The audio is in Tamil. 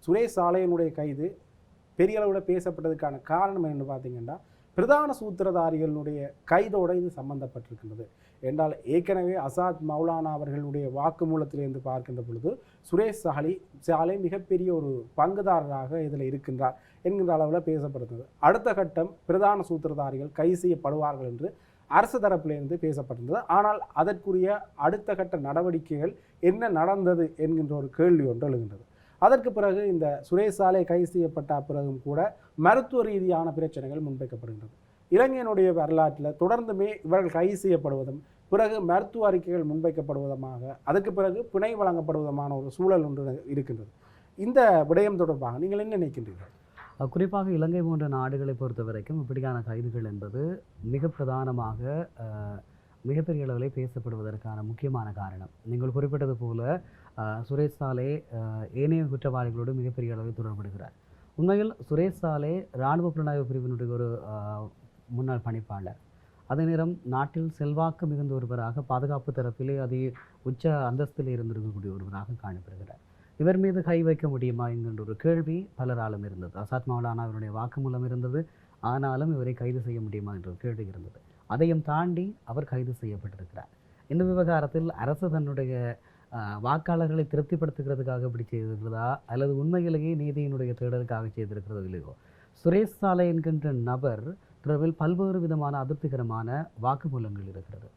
சுரேஷ் சாலையினுடைய கைது பெரிய அளவில் பேசப்பட்டதுக்கான காரணம் என்னென்னு பார்த்தீங்கன்னா பிரதான சூத்திரதாரிகளுடைய கைதோடு இது சம்பந்தப்பட்டிருக்கின்றது என்றால் ஏற்கனவே அசாத் மௌலானா அவர்களுடைய வாக்குமூலத்திலிருந்து பார்க்கின்ற பொழுது சுரேஷ் சாலை மிகப்பெரிய ஒரு பங்குதாரராக இதில் இருக்கின்றார் என்கின்ற அளவில் பேசப்படுகிறது. அடுத்த கட்டம் பிரதான சூத்திரதாரிகள் கைது செய்யப்படுவார்கள் என்று அரசு தரப்பிலிருந்து பேசப்பட்டிருந்தது. ஆனால் அதற்குரிய அடுத்த கட்ட நடவடிக்கைகள் என்ன நடந்தது என்கின்ற ஒரு கேள்வி ஒன்று எழுகின்றது. அதற்கு பிறகு இந்த சுரேஷ் சாலை கைது செய்யப்பட்ட பிறகும் கூட மருத்துவ ரீதியான பிரச்சனைகள் முன்வைக்கப்படுகின்றது. இலங்கையினுடைய வரலாற்றில் தொடர்ந்துமே இவர்கள் கைது செய்யப்படுவதும் பிறகு மருத்துவ அறிக்கைகள் முன்வைக்கப்படுவதுமாக அதற்கு பிறகு பிணை வழங்கப்படுவதுமான ஒரு சூழல் ஒன்று இருக்கின்றது. இந்த விடயம் தொடர்பாக நீங்கள் என்ன நினைக்கின்றீர்கள்? குறிப்பாக இலங்கை போன்ற நாடுகளை பொறுத்த வரைக்கும் இப்படியான கைதுகள் என்பது மிக பிரதானமாக மிகப்பெரிய அளவிலே பேசப்படுவதற்கான முக்கியமான காரணம். நீங்கள் குறிப்பிட்டது போல சுரேஷ் சாலே ஏனைய குற்றவாளிகளோடு மிகப்பெரிய அளவில் தொடர்படுகிறார். உண்மையில் சுரேஷ் சாலே இராணுவ புலனாய்வு பிரிவினுடைய ஒரு முன்னாள் பணிப்பாளர். அதே நேரம் நாட்டில் செல்வாக்கு மிகுந்த ஒருவராக பாதுகாப்பு தரப்பிலே உச்ச அந்தஸ்தில் இருந்திருக்கக்கூடிய ஒருவராக காணப்படுகிறார். இவர் மீது கை வைக்க முடியுமா என்கின்ற ஒரு கேள்வி பலராலும் இருந்தது. அசாத் மௌலானா அவருடைய வாக்குமூலம் இருந்தது. ஆனாலும் இவரை கைது செய்ய முடியுமா என்ற ஒரு கேள்வி இருந்தது. அதையும் தாண்டி அவர் கைது செய்யப்பட்டிருக்கிறார். இந்த விவகாரத்தில் அரசு தன்னுடைய வாக்காளர்களை திருப்திப்படுத்துகிறதுக்காக இப்படி செய்திருக்கிறதா அல்லது உண்மையிலேயே நீதியினுடைய தேடலுக்காக செய்திருக்கிறதோ இல்லையோ, சுரேஷ் சாலை என்கின்ற நபர் தொடர்பில் பல்வேறு விதமான அதிருப்திகரமான வாக்குமூலங்கள் இருக்கிறது.